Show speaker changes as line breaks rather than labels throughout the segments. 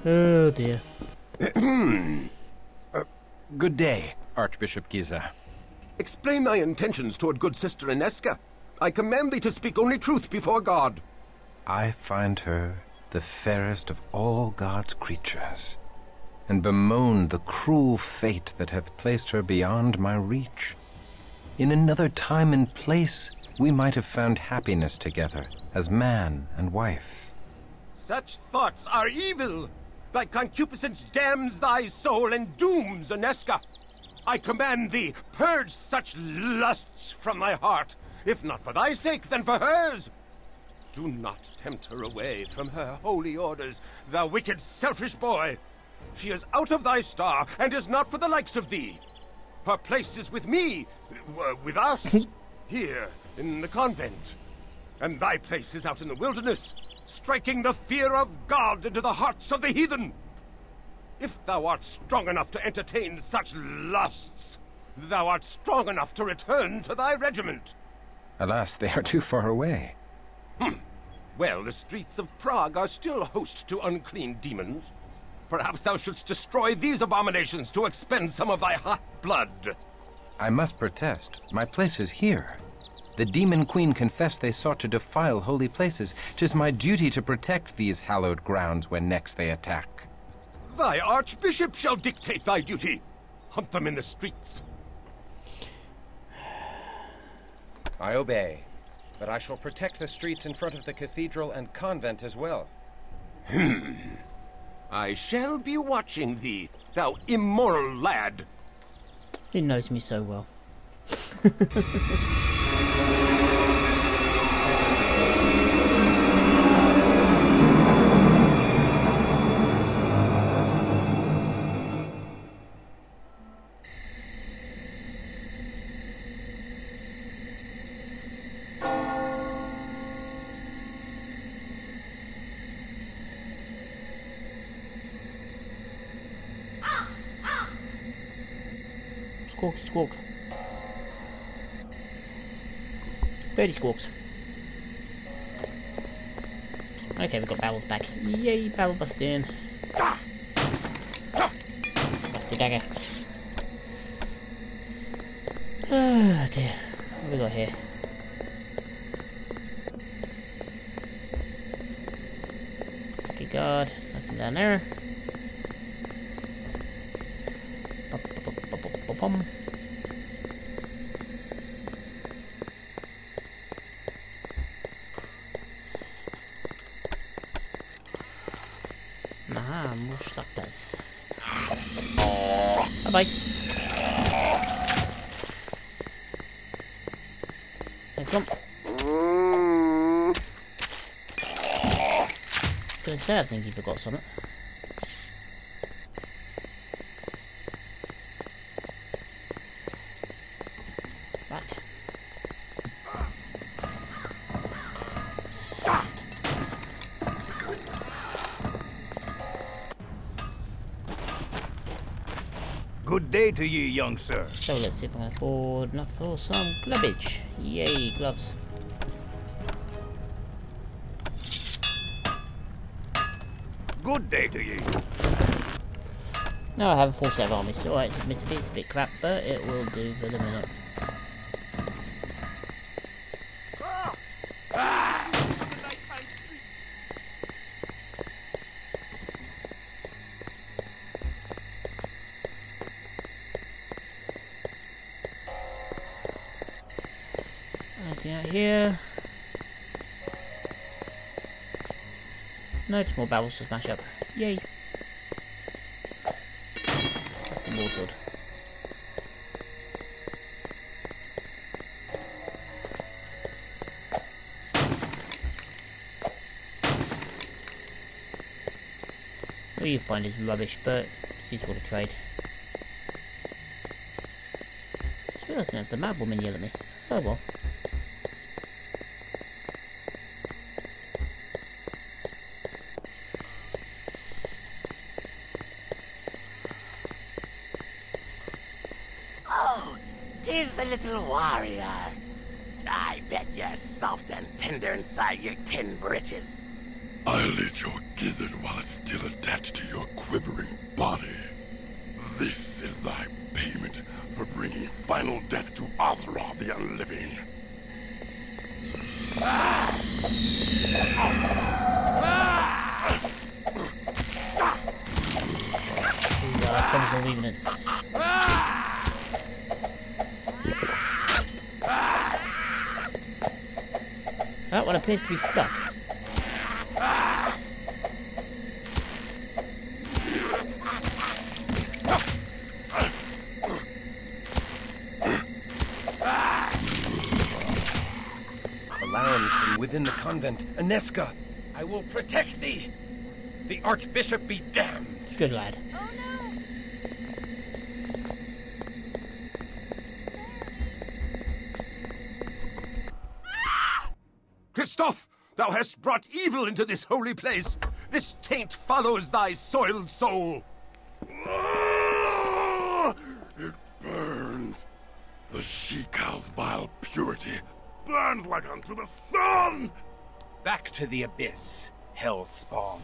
Oh dear.
Good day, Archbishop Giza.
Explain thy intentions toward good sister Inesca. I command thee to speak only truth before God.
I find her the fairest of all God's creatures, and bemoan the cruel fate that hath placed her beyond my reach. In another time and place, we might have found happiness together as man and wife.
Such thoughts are evil. Thy concupiscence damns thy soul and dooms Inesca. I command thee, purge such lusts from thy heart. If not for thy sake, then for hers. Do not tempt her away from her holy orders, thou wicked, selfish boy. She is out of thy star, and is not for the likes of thee. Her place is with me, with us, here in the convent. And thy place is out in the wilderness, striking the fear of God into the hearts of the heathen. If thou art strong enough to entertain such lusts, thou art strong enough to return to thy regiment.
Alas, they are too far away.
Well, the streets of Prague are still host to unclean demons. Perhaps thou shouldst destroy these abominations to expend some of thy hot blood.
I must protest. My place is here. The demon queen confessed they sought to defile holy places. 'Tis my duty to protect these hallowed grounds when next they attack.
Thy archbishop shall dictate thy duty. Hunt them in the streets.
I obey, but I shall protect the streets in front of the cathedral and convent as well.
I shall be watching thee, thou immoral lad.
He knows me so well. Squawk, squawk. Birdie squawks. Okay, we've got barrels back. Yay, barrel busting. Busty dagger. Oh dear. What have we got here? Okay, guard. Nothing down there. Bum. Aha, more structures. Bye bye. Thanks, Lump. Gonna say, I think you forgot something. Right.
Good day to you, young sir.
So let's see if I can afford enough for some glovage. Yay, gloves.
Good day to you.
Now I have a full set of armies. Alright, admittedly it's a bit crap, but it will do for the minute. Anything out here? No, just more barrels to smash up. Yay! Just immortaled. What you find is rubbish, but it's useful to trade. I just realised there's the mad woman yell at me. Oh well.
Oh, 'tis the little warrior. I bet you're soft and tender inside your tin britches.
I'll eat your gizzard while are still attached to your quivering body. This is thy payment for bringing final death to Azra the Unliving.
Comes all evidence. That one appears to be stuck.
Alarms from within the convent. Aneska, I will protect thee. The Archbishop be damned.
Good lad.
Oh no!
Christoph, thou hast brought evil into this holy place. This taint follows thy soiled soul.
It burns. The she-cow's vile purity burns like unto the sun.
Back to the abyss, hellspawn.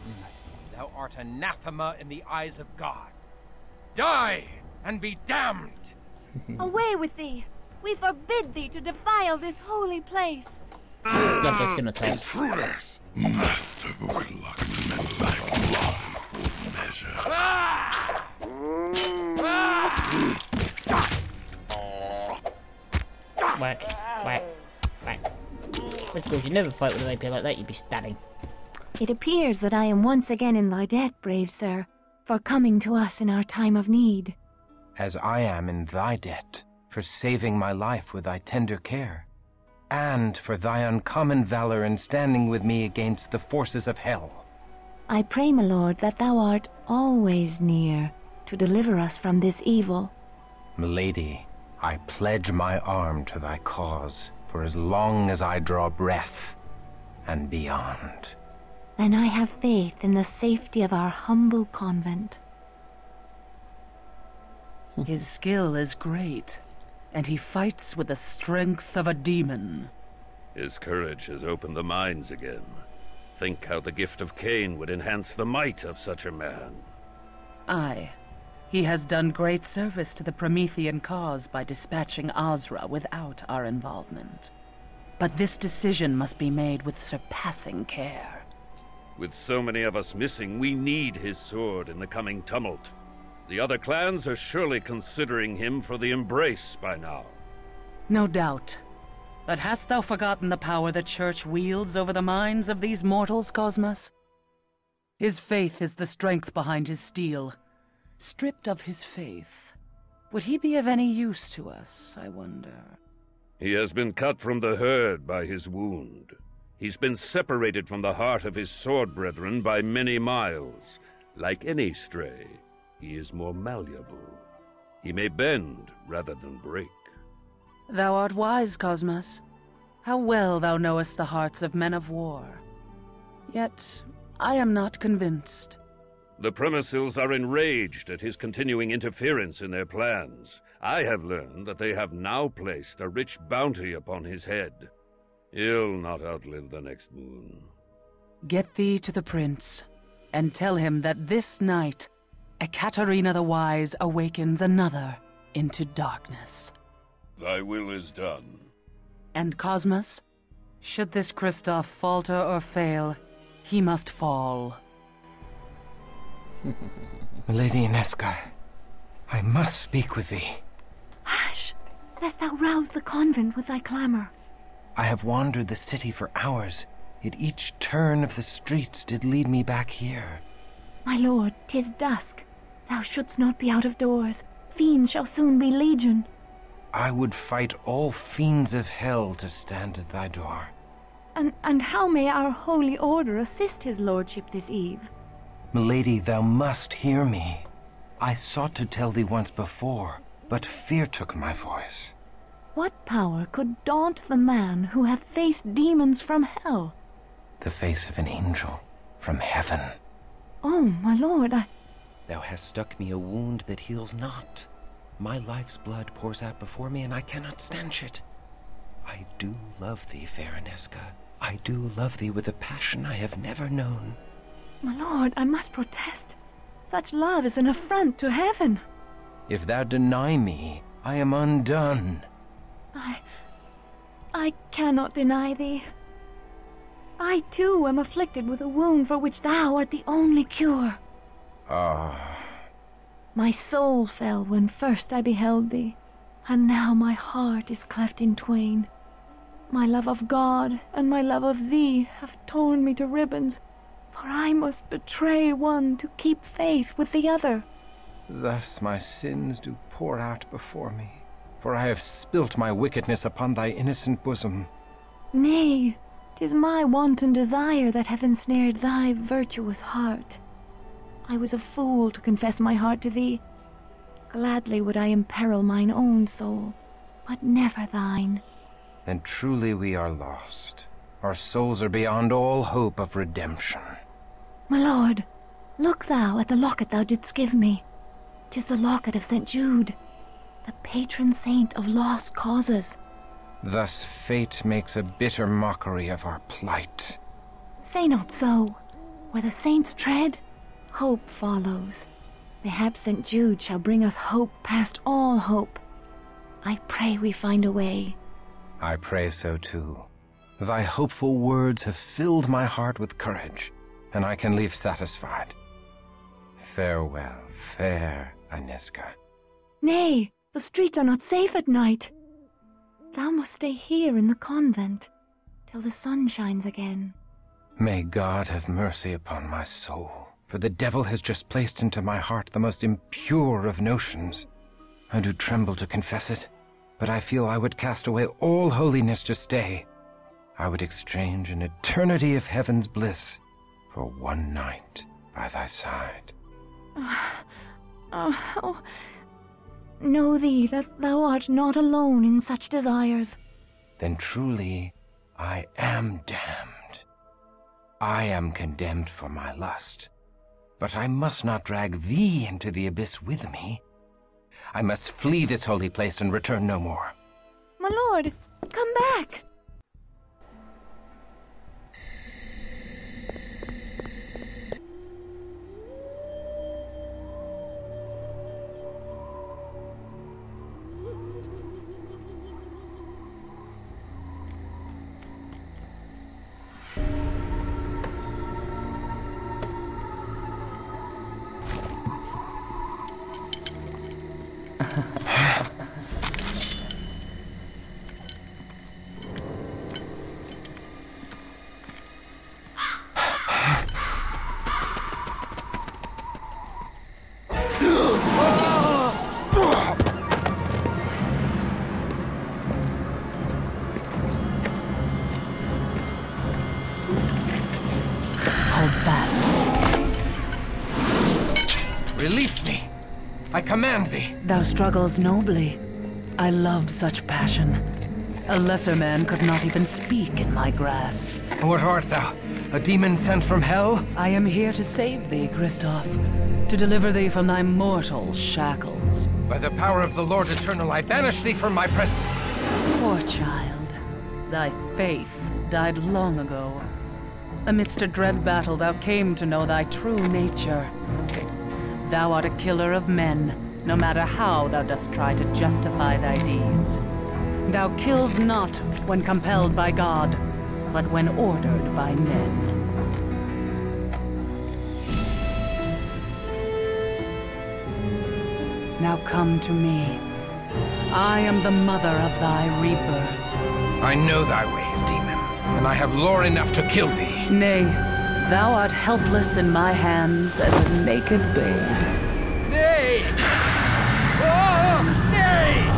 Thou art anathema in the eyes of God. Die and be damned.
Away with thee! We forbid thee to defile this holy place.
Lovely scimitar.
Intruders! Master Warlock, men like blood in full measure.
Whack, whack, whack. Of course, you never fight with a rapier like that, you'd be stabbing.
It appears that I am once again in thy debt, brave sir, for coming to us in our time of need.
As I am in thy debt, for saving my life with thy tender care, and for thy uncommon valor in standing with me against the forces of hell.
I pray, my lord, that thou art always near to deliver us from this evil.
Milady, I pledge my arm to thy cause for as long as I draw breath and beyond.
Then I have faith in the safety of our humble convent.
His skill is great, and he fights with the strength of a demon.
His courage has opened the minds again. Think how the gift of Cain would enhance the might of such a man.
Aye. He has done great service to the Promethean cause by dispatching Azra without our involvement. But this decision must be made with surpassing care.
With so many of us missing, we need his sword in the coming tumult. The other clans are surely considering him for the embrace by now.
No doubt. But hast thou forgotten the power the Church wields over the minds of these mortals, Cosmas? His faith is the strength behind his steel. Stripped of his faith, would he be of any use to us, I wonder?
He has been cut from the herd by his wound. He's been separated from the heart of his sword brethren by many miles. Like any stray, he is more malleable. He may bend rather than break.
Thou art wise, Cosmas. How well thou knowest the hearts of men of war. Yet, I am not convinced.
The Premises are enraged at his continuing interference in their plans. I have learned that they have now placed a rich bounty upon his head. He'll not outlive the next moon.
Get thee to the prince, and tell him that this night, Ekaterina the Wise awakens another into darkness.
Thy will is done.
And Cosmas, should this Christoph falter or fail, he must fall.
Lady Inesca, I must speak with thee.
Hush, lest thou rouse the convent with thy clamor.
I have wandered the city for hours, yet each turn of the streets did lead me back here.
My lord, 'tis dusk. Thou shouldst not be out of doors. Fiends shall soon be legion.
I would fight all fiends of hell to stand at thy door.
And how may our holy order assist his lordship this eve?
Milady, thou must hear me. I sought to tell thee once before, but fear took my voice.
What power could daunt the man who hath faced demons from hell?
The face of an angel from heaven.
Oh, my lord,
Thou hast struck me a wound that heals not. My life's blood pours out before me, and I cannot stanch it. I do love thee, fair Inesca. I do love thee with a passion I have never known.
My lord, I must protest. Such love is an affront to heaven.
If thou deny me, I am undone.
I cannot deny thee. I too am afflicted with a wound for which thou art the only cure. My soul fell when first I beheld thee, and now my heart is cleft in twain. My love of God and my love of thee have torn me to ribbons, for I must betray one to keep faith with the other.
Thus my sins do pour out before me, for I have spilt my wickedness upon thy innocent bosom.
Nay, 'tis my wanton desire that hath ensnared thy virtuous heart. I was a fool to confess my heart to thee. Gladly would I imperil mine own soul, but never thine.
Then truly we are lost. Our souls are beyond all hope of redemption.
My lord, look thou at the locket thou didst give me. 'Tis the locket of St. Jude, the patron saint of lost causes.
Thus fate makes a bitter mockery of our plight.
Say not so. Where the saints tread, hope follows. Perhaps St. Jude shall bring us hope past all hope. I pray we find a way.
I pray so too. Thy hopeful words have filled my heart with courage, and I can leave satisfied. Farewell, fair Aniska.
Nay, the streets are not safe at night. Thou must stay here in the convent till the sun shines again.
May God have mercy upon my soul, for the devil has just placed into my heart the most impure of notions. I do tremble to confess it, but I feel I would cast away all holiness to stay. I would exchange an eternity of heaven's bliss for one night by thy side.
Know thee that thou art not alone in such desires.
Then truly I am damned. I am condemned for my lust, but I must not drag thee into the abyss with me. I must flee this holy place and return no more.
My lord, come back!
Hold fast.
Release me! I command thee!
Thou struggles nobly. I love such passion. A lesser man could not even speak in my grasp.
What art thou? A demon sent from hell?
I am here to save thee, Christoph. To deliver thee from thy mortal shackles.
By the power of the Lord Eternal, I banish thee from my presence.
Poor child. Thy faith died long ago. Amidst a dread battle, thou came to know thy true nature. Thou art a killer of men, no matter how thou dost try to justify thy deeds. Thou kills not when compelled by God, but when ordered by men. Now come to me. I am the mother of thy rebirth.
I know thy ways, demon, and I have lore enough to kill thee.
Nay, thou art helpless in my hands as a naked babe.
Nay! Oh, nay!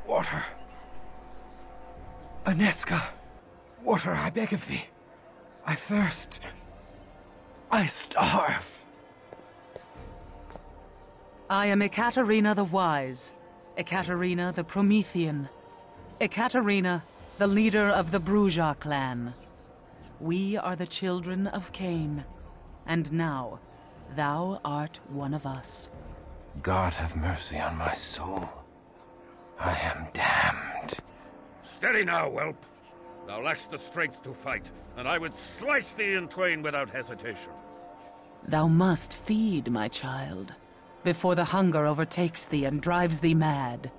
Water. Aniska. Water, I beg of thee. I thirst. I starve.
I am Ekaterina the Wise, Ekaterina the Promethean. Ekaterina, the leader of the Bruja clan. We are the children of Cain, and now thou art one of us.
God have mercy on my soul. I am damned.
Steady now, whelp. Thou lackst the strength to fight, and I would slice thee in twain without hesitation.
Thou must feed, my child, before the hunger overtakes thee and drives thee mad.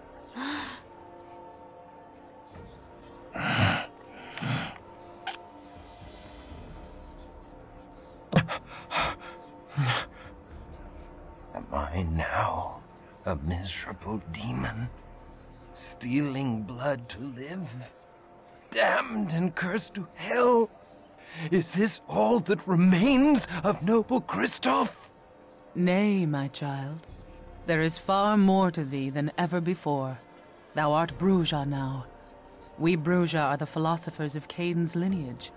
Am I now a miserable demon, stealing blood to live? Damned and cursed to hell? Is this all that remains of noble Kristoff?
Nay, my child. There is far more to thee than ever before. Thou art Bruja now. We Bruja are the philosophers of Cain's lineage.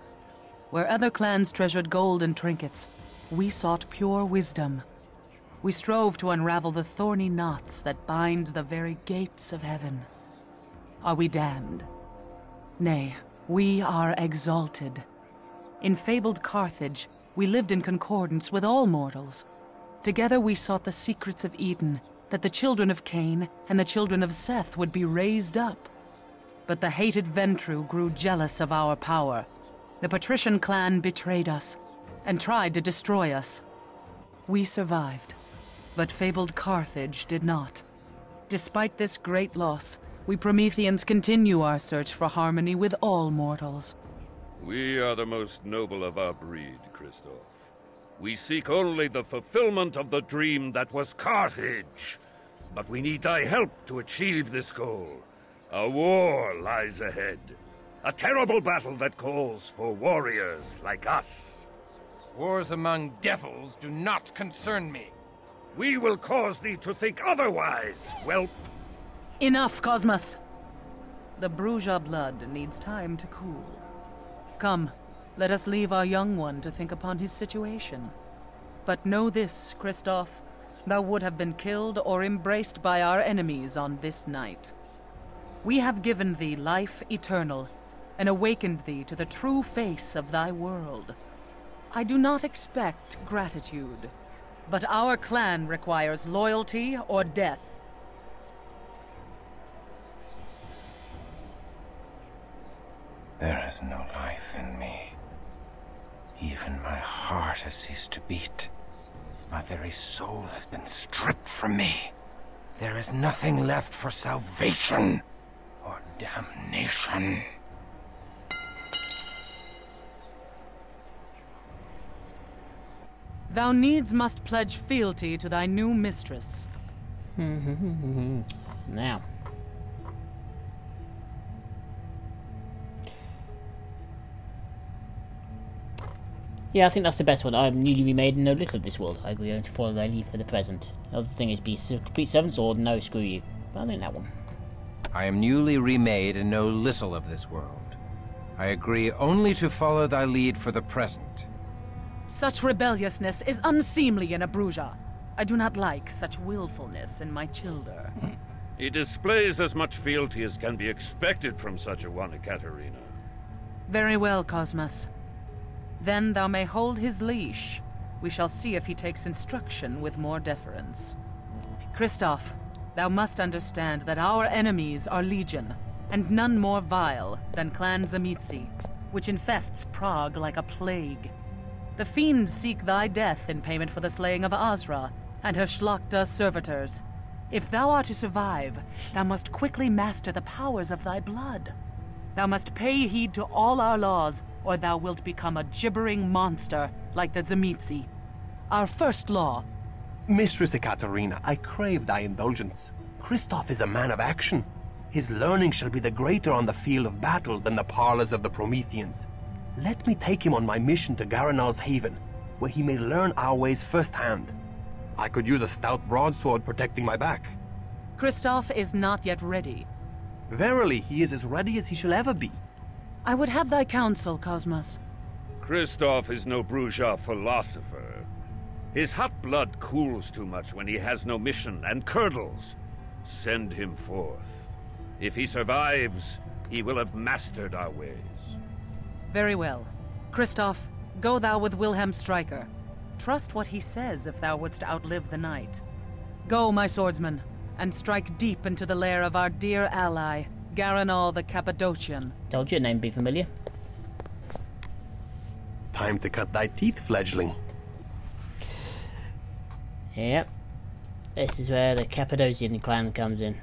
Where other clans treasured gold and trinkets, we sought pure wisdom. We strove to unravel the thorny knots that bind the very gates of heaven. Are we damned? Nay, we are exalted. In fabled Carthage, we lived in concordance with all mortals. Together we sought the secrets of Eden, that the children of Cain and the children of Seth would be raised up. But the hated Ventru grew jealous of our power. The patrician clan betrayed us, and tried to destroy us. We survived, but fabled Carthage did not. Despite this great loss, we Prometheans continue our search for harmony with all mortals.
We are the most noble of our breed, Kristoff. We seek only the fulfillment of the dream that was Carthage. But we need thy help to achieve this goal. A war lies ahead. A terrible battle that calls for warriors like us.
Wars among devils do not concern me.
We will cause thee to think otherwise, whelp.
Enough, Cosmos! The Bruja blood needs time to cool. Come, let us leave our young one to think upon his situation. But know this, Kristoff, thou would have been killed or embraced by our enemies on this night. We have given thee life eternal, and awakened thee to the true face of thy world. I do not expect gratitude, but our clan requires loyalty or death.
There is no life in me. Even my heart has ceased to beat. My very soul has been stripped from me. There is nothing left for salvation or damnation.
Thou needs must pledge fealty to thy new mistress.
Now. Yeah, I think that's the best one. I am newly remade and know little of this world. I agree only to follow thy lead for the present. The other thing is be complete servants or no, screw you. But I think that one.
I am newly remade and know little of this world. I agree only to follow thy lead for the present.
Such rebelliousness is unseemly in a Bruja. I do not like such willfulness in my childer.
He displays as much fealty as can be expected from such a one, Ekaterina.
Very well, Cosmos. Then thou may hold his leash. We shall see if he takes instruction with more deference. Kristoff, thou must understand that our enemies are legion, and none more vile than Clan Zamitzi, which infests Prague like a plague. The fiends seek thy death in payment for the slaying of Azra and her Shlachta servitors. If thou art to survive, thou must quickly master the powers of thy blood. Thou must pay heed to all our laws, or thou wilt become a gibbering monster like the Zamitzi. Our first law...
Mistress Ekaterina, I crave thy indulgence. Kristoff is a man of action. His learning shall be the greater on the field of battle than the parlors of the Prometheans. Let me take him on my mission to Garanal's Haven, where he may learn our ways firsthand. I could use a stout broadsword protecting my back.
Kristoff is not yet ready.
Verily, he is as ready as he shall ever be.
I would have thy counsel, Cosmos.
Kristoff is no Bruja philosopher. His hot blood cools too much when he has no mission and curdles. Send him forth. If he survives, he will have mastered our ways.
Very well. Kristoff, go thou with Wilhelm Stryker. Trust what he says if thou wouldst outlive the night. Go, my swordsman, and strike deep into the lair of our dear ally, Garanal the Cappadocian.
Told you your name be familiar.
Time to cut thy teeth, fledgling.
Yep. This is where the Cappadocian clan comes in.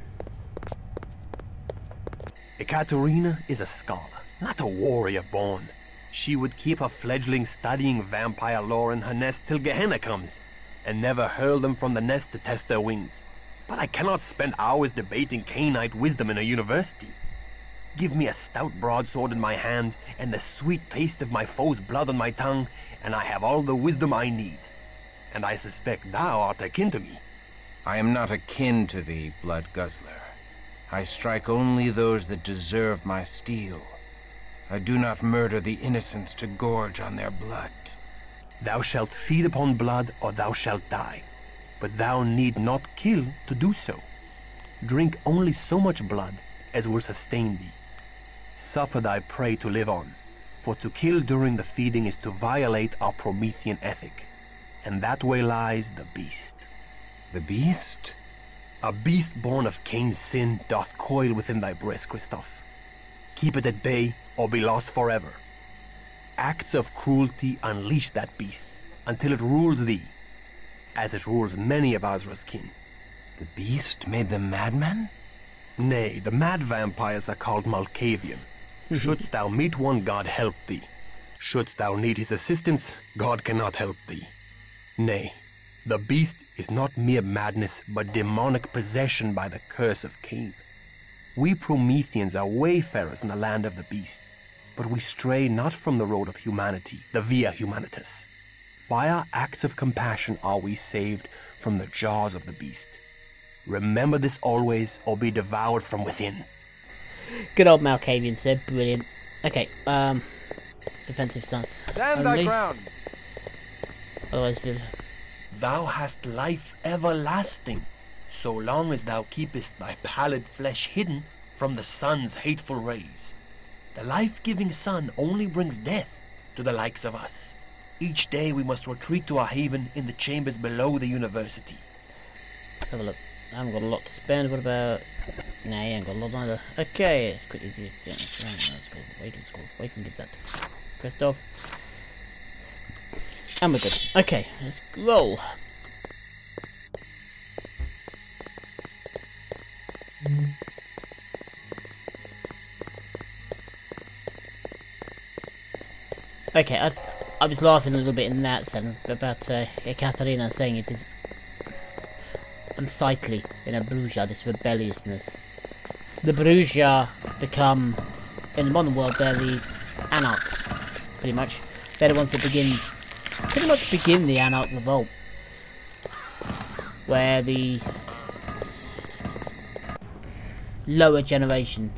Ekaterina is a scholar, not a warrior born. She would keep her fledgling studying vampire lore in her nest till Gehenna comes, and never hurl them from the nest to test their wings. But I cannot spend hours debating Cainite wisdom in a university. Give me a stout broadsword in my hand, and the sweet taste of my foe's blood on my tongue, and I have all the wisdom I need. And I suspect thou art akin to me.
I am not akin to thee, blood guzzler. I strike only those that deserve my steel. I do not murder the innocents to gorge on their blood.
Thou shalt feed upon blood, or thou shalt die. But thou need not kill to do so. Drink only so much blood as will sustain thee. Suffer thy prey to live on, for to kill during the feeding is to violate our Promethean ethic. And that way lies the beast.
The beast?
A beast born of Cain's sin doth coil within thy breast, Kristoff. Keep it at bay, or be lost forever. Acts of cruelty unleash that beast, until it rules thee, as it rules many of Azra's kin.
The beast made them madmen?
Nay, the mad vampires are called Malkavian. Shouldst thou meet one, God help thee. Shouldst thou need his assistance, God cannot help thee. Nay, the beast is not mere madness, but demonic possession by the curse of Cain. We Prometheans are wayfarers in the land of the beast, but we stray not from the road of humanity, the Via Humanitas. By our acts of compassion are we saved from the jaws of the beast. Remember this always, or be devoured from within.
Good old Malkavian said, brilliant. Okay, defensive stance.
Stand thy ground.
Otherwise,
Thou hast life everlasting, so long as thou keepest thy pallid flesh hidden from the sun's hateful rays. The life-giving sun only brings death to the likes of us. Each day we must retreat to our haven in the chambers below the university.
Let's have a look. I haven't got a lot to spend. What about... Nah, you ain't got a lot either. Okay, let's quickly do... Yeah, let's go. Wait and get that. Pressed off. And we're good. Okay, let's roll. Okay, I was laughing a little bit in that sense about Ekaterina saying it is unsightly in a Borgia, this rebelliousness. The Borgia become, in the modern world, they're the anarchs, pretty much. They're the ones that pretty much begin the anarch revolt, where the lower generation,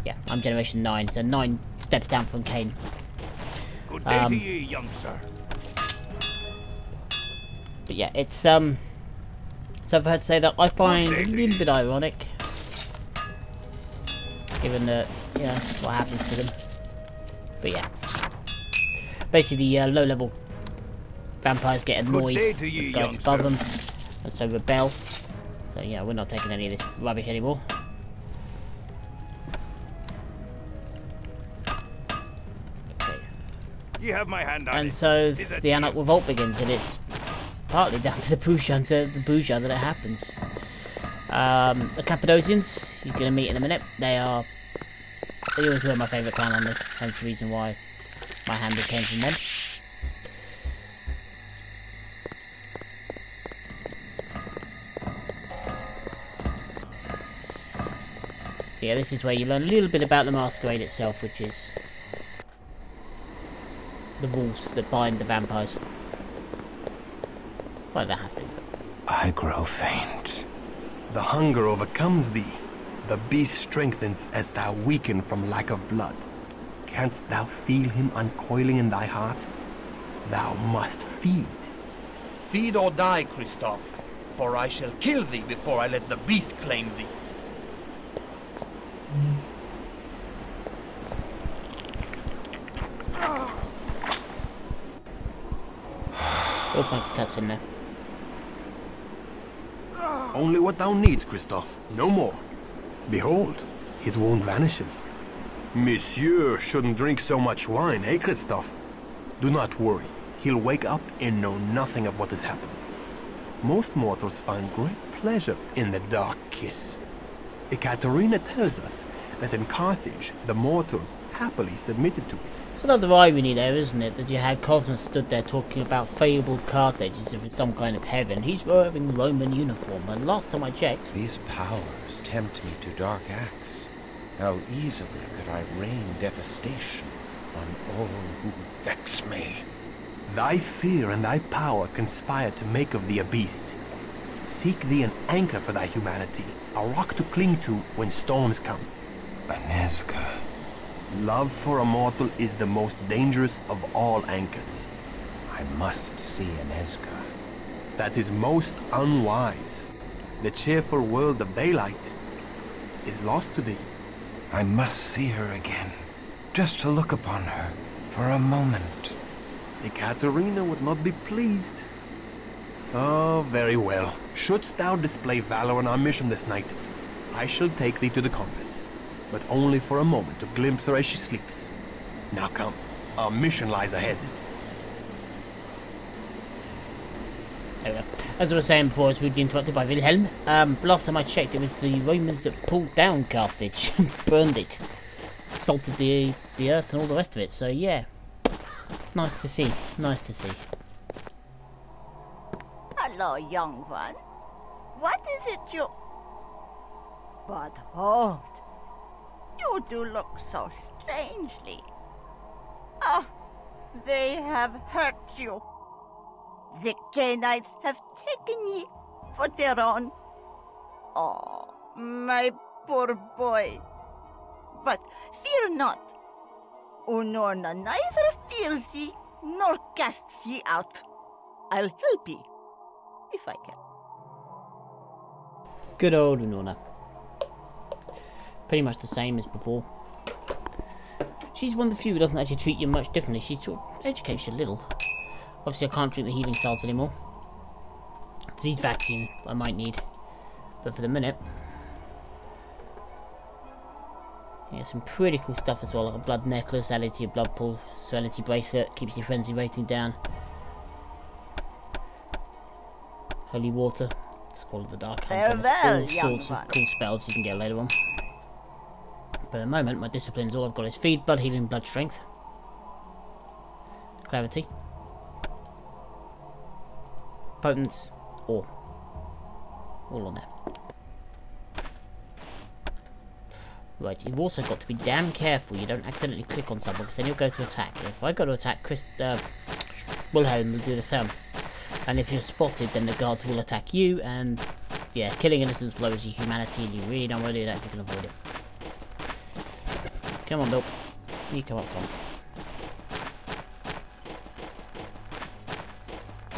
yeah, I'm generation 9, so 9 steps down from Cain.
Good day to you, young sir.
But yeah, it's so I've heard say that I find a little bit ironic, given that, you know, what happens to them. But yeah, basically the low-level vampires get annoyed with guys above them, and so rebel. So yeah, we're not taking any of this rubbish anymore.
You have my hand on
And
it.
so the Anarch Revolt begins, and it's partly down to the Borgia that it happens. The Cappadocians, you're going to meet in a minute. They always were my favourite clan on this, hence the reason why my handle came from them. Yeah, this is where you learn a little bit about the Masquerade itself, which is the rules that bind the vampires. Why do they have to?
I grow faint.
The hunger overcomes thee. The beast strengthens as thou weaken from lack of blood. Canst thou feel him uncoiling in thy heart? Thou must feed.
Feed or die, Kristoff, for I shall kill thee before I let the beast claim thee.
Automatic cutscene now.
Only what thou needs, Christophe. No more. Behold, his wound vanishes. Monsieur shouldn't drink so much wine, eh, Christophe? Do not worry. He'll wake up and know nothing of what has happened. Most mortals find great pleasure in the dark kiss. Ekaterina tells us that in Carthage, the mortals happily submitted to it.
It's another irony there, isn't it? That you had Cosmus stood there talking about fabled Carthage as if it's some kind of heaven. He's wearing Roman uniform, and last time I checked...
These powers tempt me to dark acts. How easily could I rain devastation on all who vex me.
Thy fear and thy power conspire to make of thee a beast. Seek thee an anchor for thy humanity, a rock to cling to when storms come.
Aneska.
Love for a mortal is the most dangerous of all anchors.
I must see Aneska.
That is most unwise. The cheerful world of daylight is lost to thee.
I must see her again, just to look upon her for a moment.
Ekaterina would not be pleased. Oh, very well. Shouldst thou display valor on our mission this night, I shall take thee to the convent, but only for a moment to glimpse her as she sleeps. Now come, our mission lies ahead.
There we go. As I was saying before, I was rudely interrupted by Wilhelm. Last time I checked, it was the Romans that pulled down Carthage, burned it, salted the earth and all the rest of it. So yeah, nice to see. Nice to see.
Hello, young one. What is it you... But hold. You do look so strangely. Ah, they have hurt you. The Canaanites have taken ye for their own. Oh, my poor boy. But fear not. Unorna neither fears ye nor casts ye out. I'll help ye, if I can.
Good old Unorna. Pretty much the same as before. She's one of the few who doesn't actually treat you much differently. She sort of educates you a little. Obviously I can't drink the healing salts anymore. Disease vaccine I might need. But for the minute... yeah, some pretty cool stuff as well, like a blood necklace, added to your blood pool, serenity bracelet, keeps your frenzy rating down. Holy water, Scroll of the Dark Hand. All sorts of cool spells you can get later on. But at the moment, my disciplines, all I've got is feed, blood healing, blood strength, clarity, potence, all on there. Right, you've also got to be damn careful you don't accidentally click on someone, because then you'll go to attack. If I go to attack, Wilhelm will do the same. And if you're spotted, then the guards will attack you, and yeah, killing innocents lowers your humanity, and you really don't want to do that if you can avoid it. Come on, Bill. You come up front.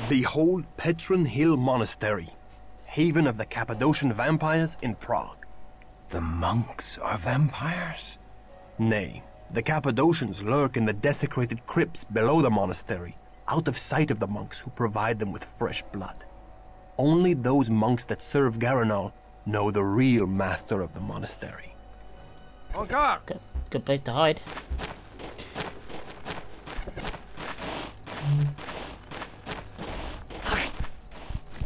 Behold Petrin Hill Monastery, haven of the Cappadocian vampires in Prague.
The monks are vampires?
Nay, the Cappadocians lurk in the desecrated crypts below the monastery, out of sight of the monks who provide them with fresh blood. Only those monks that serve Garanal know the real master of the monastery.
Encore! Good place to hide.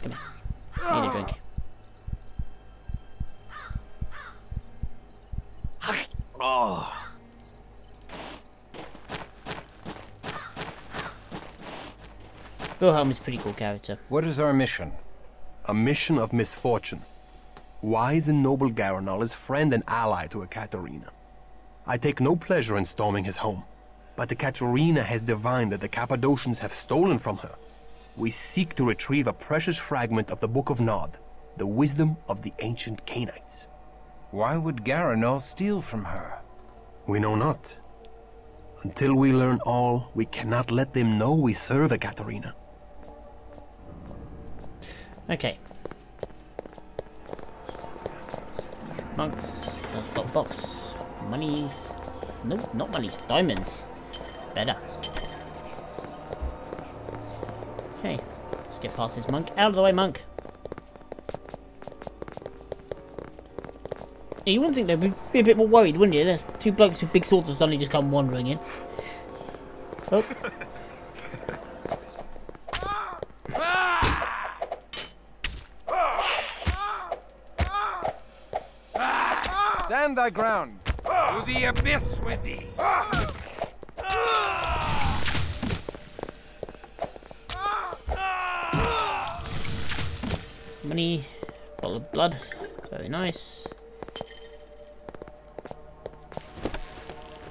Come here. Need a drink.
Oh.
Wilhelm is a pretty cool character.
What is our mission?
A mission of misfortune. Wise and noble Garanal is friend and ally to Ekaterina. I take no pleasure in storming his home, but Ekaterina has divined that the Cappadocians have stolen from her. We seek to retrieve a precious fragment of the Book of Nod, the wisdom of the ancient Canaanites.
Why would Garanal steal from her?
We know not. Until we learn all, we cannot let them know we serve Ekaterina.
Okay. Monks, stock box, monies. Nope, not monies, diamonds. Better. Okay, Let's get past this monk. Out of the way, monk. Yeah, you wouldn't think they'd be a bit more worried, wouldn't you? There's two blokes with big swords have suddenly just come wandering in. Oh.
Stand thy ground. To the abyss with thee.
Money, bottle of blood, very nice.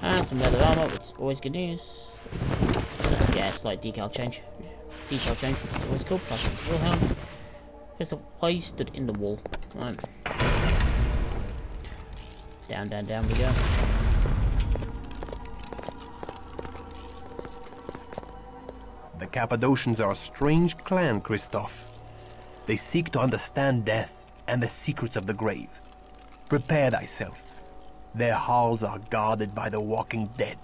And some leather armor, which is always good news. Yeah, slight decal change. Decal change, which is always cool. Plus it's Wilhelm. Guess why you stood in the wall. Right. Down, down, down we go.
The Cappadocians are a strange clan, Christoph. They seek to understand death and the secrets of the grave. Prepare thyself. Their halls are guarded by the walking dead.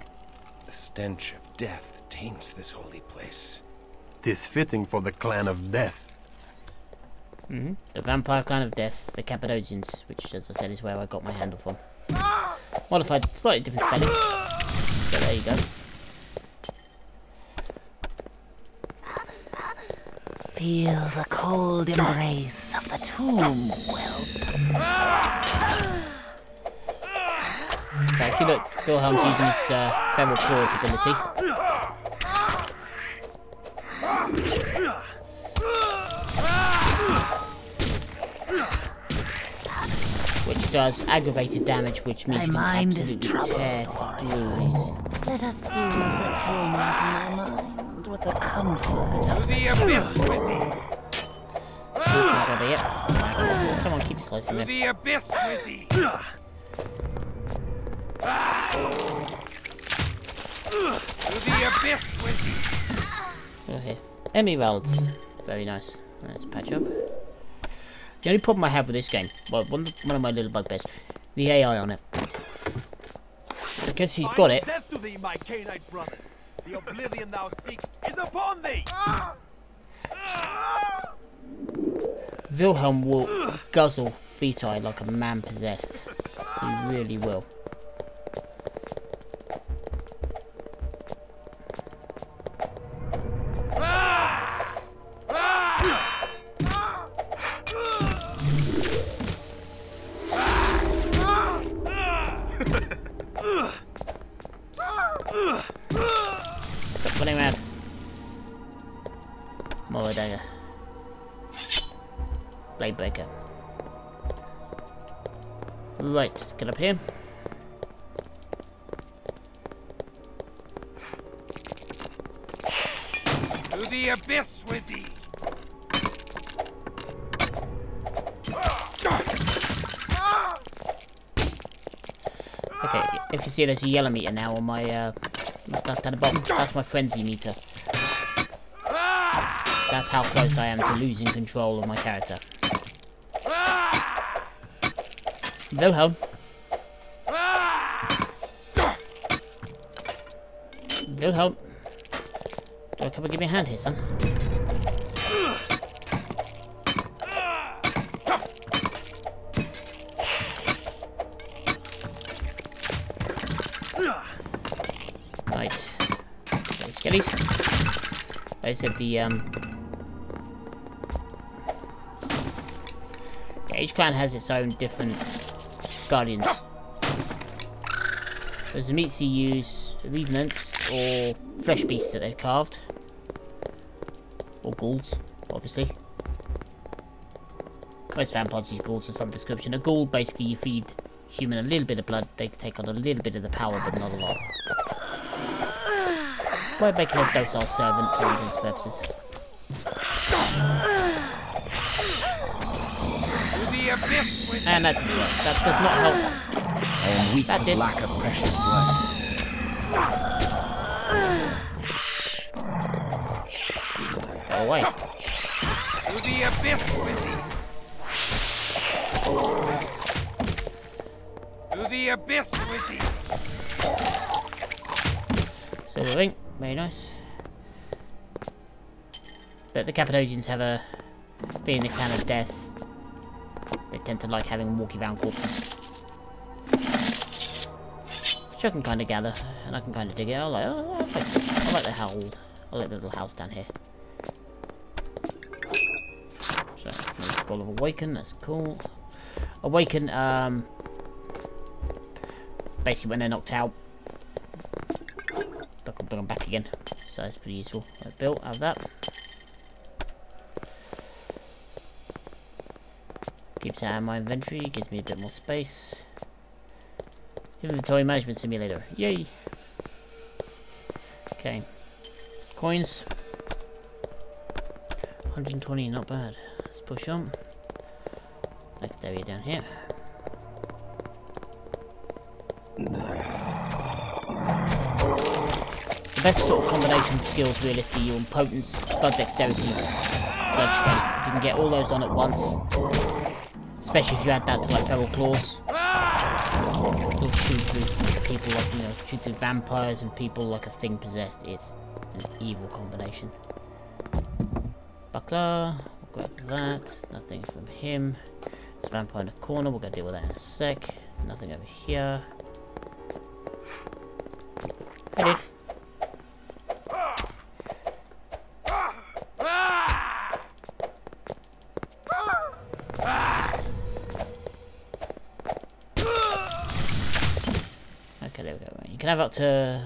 The stench of death taints this holy place.
'Tis fitting for the clan of death.
The vampire clan of death, the Cappadocians, which, as I said, is where I got my handle from. Modified, slightly different spelling. But there you go.
Feel the cold embrace of the tomb, whelp.
Actually, look, Wilhelm's using his feral claws ability. Which does aggravated damage, which means you can absolutely tear through these.
Let us soothe the torment in my mind with the comfort of
the abyss with thee.
Come on, keep slicing them.
The abyss with thee. To the abyss with thee.
Okay. Emeralds. Very nice. Let's patch up. The only problem I have with this game, well, one of my little bugbears, the AI on it. I guess he's got it.
Death to thee, my Canaanite brothers. The oblivion thou seekst is upon thee.
Wilhelm will guzzle Vitae like a man possessed. He really will. Stop running around. More dagger. Blade breaker. Right, let's get up here.
To the abyss with thee.
Okay, if you see there's a yellow meter now on my stuff down the bottom, that's my frenzy meter. That's how close I am to losing control of my character. Wilhelm. Wilhelm. Do you come and give me a hand here, son? Right. Okay, skellies. I said the yeah, each clan has its own different guardians. There's the meats you use, revenants, or flesh beasts that they've carved. Or ghouls, obviously. Most vampires use ghouls of some description. A ghoul, basically, you feed human a little bit of blood, they take on a little bit of the power, but not a lot. By making a docile servant for all intents and purposes. And that didn't work. That does not help.
I am weak with lack of precious blood.
Go away.
To the abyss with thee. To the abyss with thee.
Silver ring, very nice. But the Cappadocians have a... being the clan of death, they tend to like having walking around corpses. Which I can kind of gather, and I can kind of dig it. I like the hold. I like the little house down here. So, Scroll of Awaken, that's cool. Awaken, basically when they're knocked out, I can bring them back again. So that's pretty useful. Right, built, have that. Keeps it out of my inventory, gives me a bit more space. Inventory management simulator, yay! Okay, coins. 120, not bad. Let's push on. Next area down here. The best sort of combination of skills, realistically, you're on potence, blood dexterity, blood strength. If you can get all those on at once, especially if you add that to like feral claws, you'll shoot through people like, you know, shoot through vampires and people like a thing possessed. It's an evil combination. Buckler, we'll grab that. Nothing from him. There's a vampire in the corner. We're gonna deal with that in a sec. There's nothing over here. Hey, dude. Okay, there we go. You can have up to,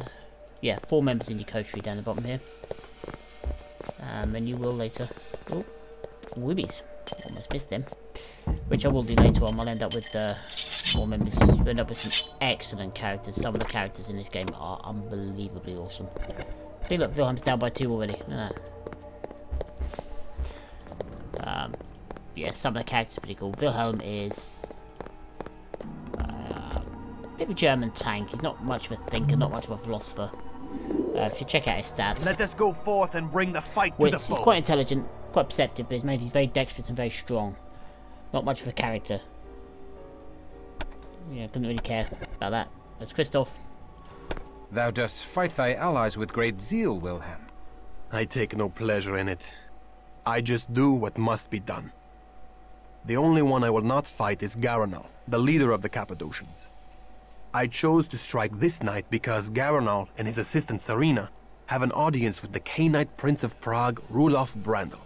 yeah, 4 members in your coterie down the bottom here. And you will later. Oh, woobies. Almost missed them. Which I will do later on. I'll end up with more members. You'll end up with some excellent characters. Some of the characters in this game are unbelievably awesome. See, look, Wilhelm's down by 2 already. No. Yeah, some of the characters are pretty cool. Wilhelm is a bit of a German tank. He's not much of a thinker, not much of a philosopher. If you check out his stats,
let us go forth and bring the fight to the foe.
He's quite intelligent, quite perceptive, but he's very dexterous and very strong. Not much of a character. Yeah, couldn't really care about that. That's Christoph.
Thou dost fight thy allies with great zeal, Wilhelm.
I take no pleasure in it. I just do what must be done. The only one I will not fight is Garanal, the leader of the Cappadocians. I chose to strike this night because Garanal and his assistant Serena have an audience with the Cainite Prince of Prague, Rudolf Brandl,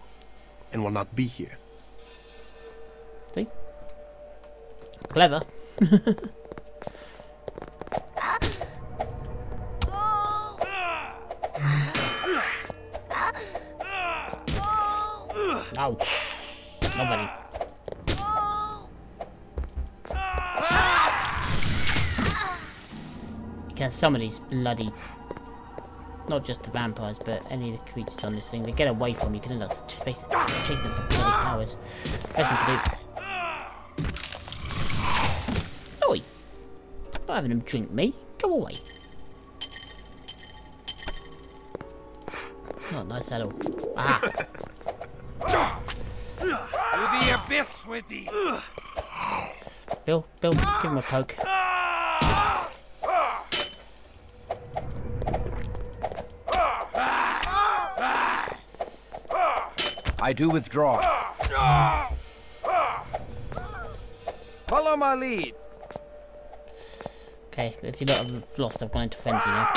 and will not be here.
See? Clever. Ouch. Nobody. You can summon these bloody, not just the vampires, but any of the creatures on this thing. They get away from you. You can end up chasing them for bloody powers. Best thing to do. Oi! Not having them drink me. Go away. Not nice at all. Ah!
To the abyss with thee!
Bill, give him a poke.
I do withdraw.
Follow my lead.
Okay, if you don't have lost, I've gone into frenzy now.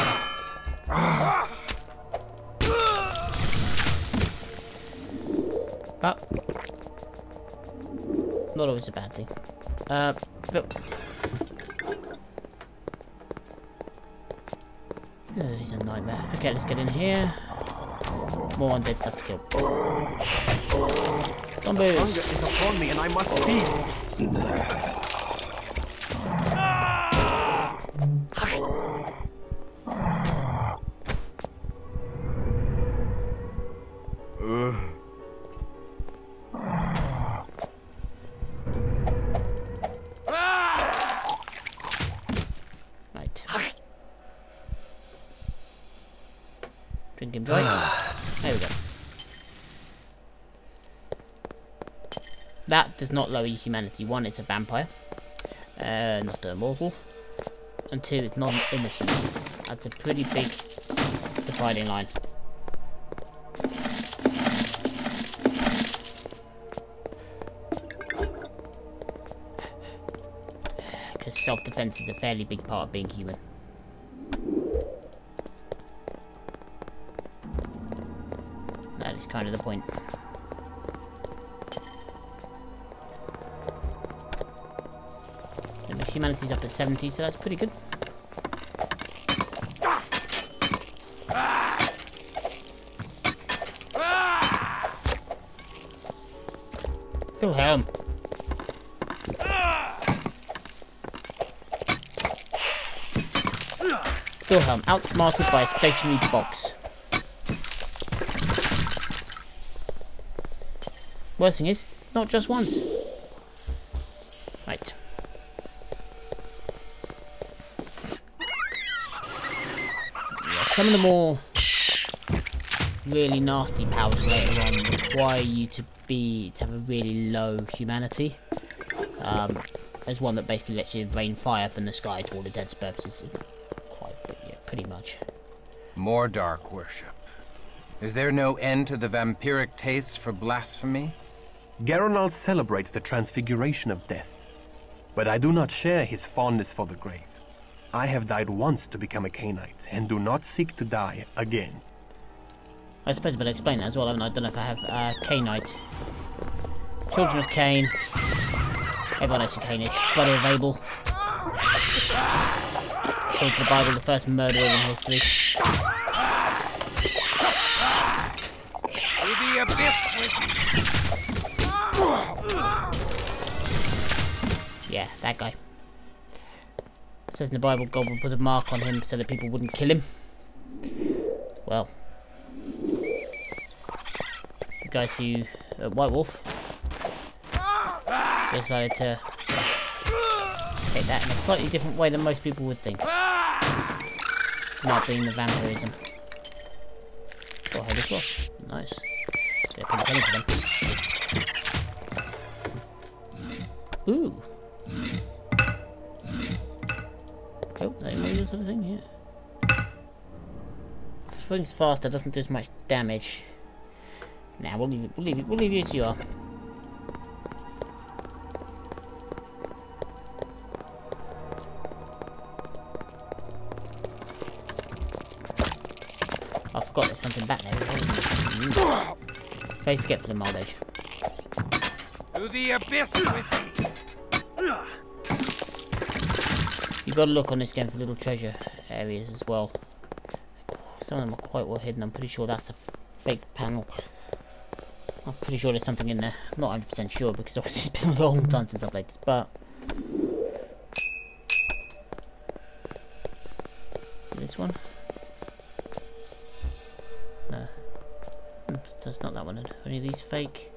But not always a bad thing. But he's a nightmare. Okay, let's get in here. More undead stuff to kill. Zombies!
Hunger is upon me and I must feed.
Right. Drink him dry. There we go. That does not lower your humanity. 1, it's a vampire. Not immortal. And 2, it's non-innocent. That's a pretty big dividing line. self-defense is a fairly big part of being human. That is kind of the point. And humanity's up at 70, so that's pretty good. Wilhelm. Wilhelm, outsmarted by a stationary box. Worst thing is, not just once. Right. Yeah, some of the more really nasty powers later on require you to have a really low humanity. There's one that basically lets you rain fire from the sky to all the dead purposes. But yeah, pretty much.
More dark worship. Is there no end to the vampiric taste for blasphemy?
Geralt celebrates the transfiguration of death, but I do not share his fondness for the grave. I have died once to become a Cainite, and do not seek to die again.
I suppose I better explain that as well, haven't I? I don't know if I have Cainite. Children of Cain. Everyone knows who Cain is. Brother of Abel. According to the Bible, the first murderer in history. Yeah, that guy. It says in the Bible, God would put a mark on him so that people wouldn't kill him. Well, the guys who White Wolf decided to take that in a slightly different way than most people would think. Not being the vampirism. Got head as well. Nice. Get a penny for them. Ooh. Oh, that is sort of thing, yeah. Swings faster, doesn't do as much damage. Nah, we'll leave you as you are. I forgot there's something back there. Very forgetful in my old age.
To the abyss with
You've got to look on this game for little treasure areas as well. Some of them are quite well hidden. I'm pretty sure that's a fake panel. I'm pretty sure there's something in there. I'm not 100% sure because obviously it's been a long time since I played this, but... Is it this one? No. So it's not that one. Are any of these fake?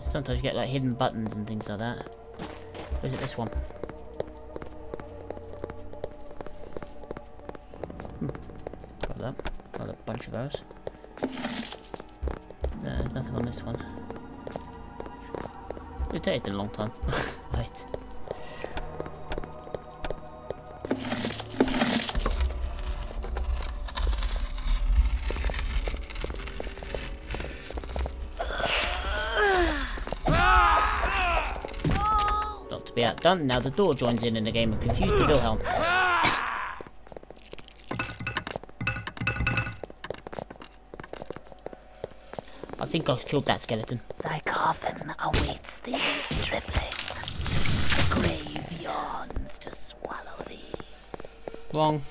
Sometimes you get like hidden buttons and things like that. Or is it this one? Got that. Got a bunch of those. No, there's nothing on this one. It takes a long time. Right. Not to be outdone, now the door joins in a game of Confuse the Wilhelm. I think I killed that skeleton.
Thy coffin awaits thee, stripling. The grave yawns to swallow thee.
Wrong.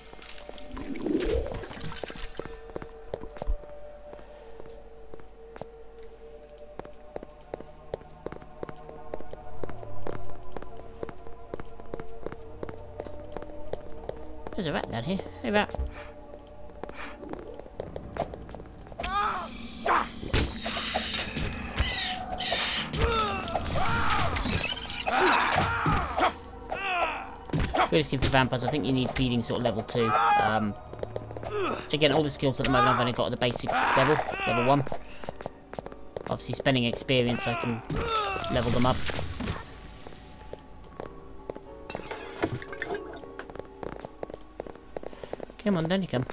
There's a rat down here. Hey, rat. Really skip for vampires, I think you need feeding sort of level 2. Again, all the skills at the moment I've only got at the basic level, level 1. Obviously spending experience I can level them up. Come on, down you come.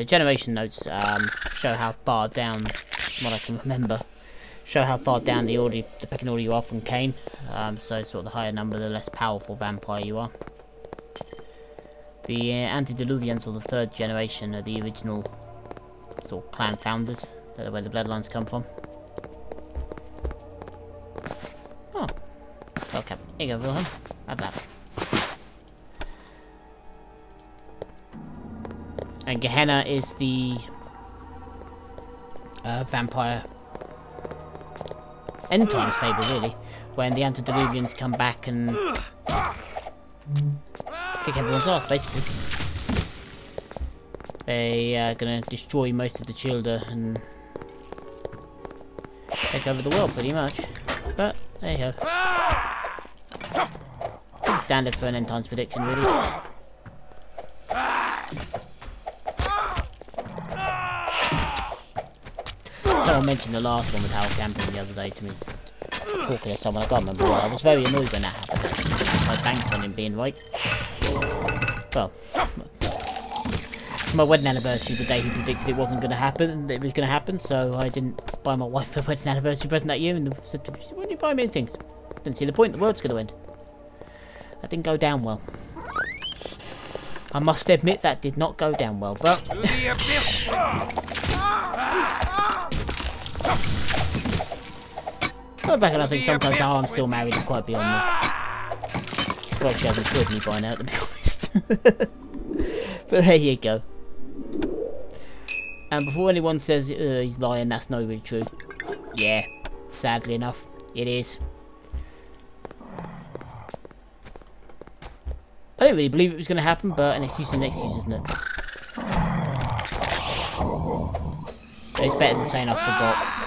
the generation notes show how far down, what I can remember, show how far down the pecking order you are from Cain. So sort of the higher number, the less powerful vampire you are. The antediluvians, or the third generation, are the original sort of clan founders. That's where the bloodlines come from. Oh, okay. Here you go, Wilhelm. Have that. And Gehenna is the vampire end times fable, really, when the antediluvians come back and kick everyone's ass, basically. They are gonna destroy most of the Childer and take over the world, pretty much. But there you go. Pretty standard for an end times prediction, really. Someone mentioned the last one with Harold Camping the other day to me, talking to someone, I can't remember why. I was very annoyed when that happened. I banked on him being right. Well, it's my wedding anniversary the day he predicted it wasn't going to happen, it was going to happen, so I didn't buy my wife a wedding anniversary present that year, and said to me, why don't you buy me anything? Didn't see the point, the world's going to end. That didn't go down well. I must admit that did not go down well, but... I back and I think sometimes how I'm still married is quite beyond me. Well, she hasn't killed me by now, to be honest. But there you go. And before anyone says he's lying, that's not really true. Yeah, sadly enough, it is. I didn't really believe it was going to happen, but an excuse is an excuse, isn't it? But it's better than saying I forgot.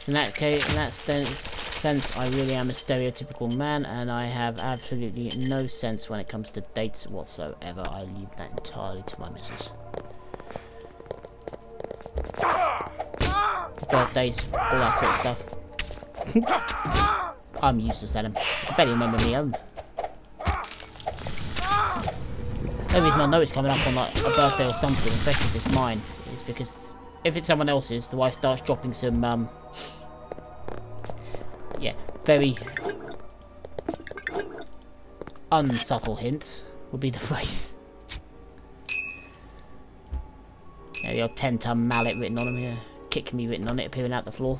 In that case, in that sense, I really am a stereotypical man, and I have absolutely no sense when it comes to dates whatsoever. I leave that entirely to my missus. Birthdays, all that sort of stuff. I'm useless at them. I barely remember me own. The only reason I know it's coming up on like a birthday or something, especially if it's mine, is because if it's someone else's, the wife starts dropping some yeah, very unsubtle hints would be the phrase. Yeah, the old 10-ton mallet written on him here, kick me written on it, appearing out the floor.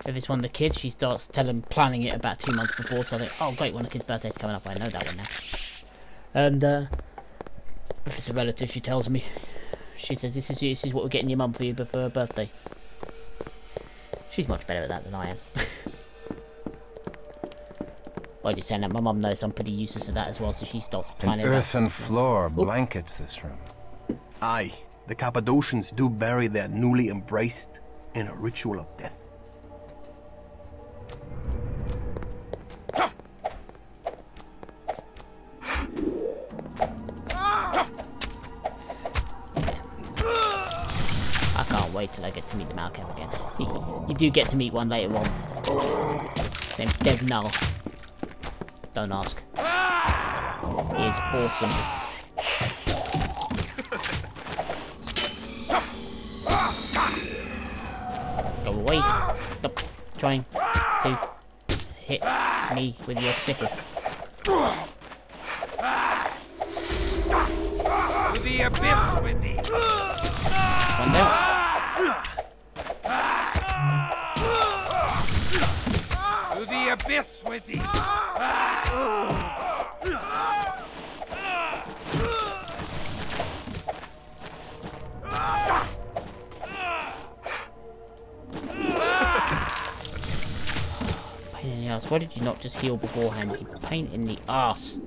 If it's one of the kids, she starts planning it about 2 months before, so I think, oh great, one of the kids' birthday's coming up, I know that one now. And if it's a relative, she tells me, she says, this is what we're getting your mum for you for her birthday. She's much better at that than I am. Why are you saying that? My mum knows I'm pretty useless at that as well, so she starts planning.
An earthen floor blankets this room.
Aye, the Cappadocians do bury their newly embraced in a ritual of death.
Wait till I get to meet the Malcolm again. You do get to meet one later on. Named Dev Null. Don't ask. He is awesome. Go away. Stop trying to hit me with your sickle.
To the abyss with thee.
One down.
To the abyss with thee!
Pain in the ass. Why did you not just heal beforehand? You pain in the ass.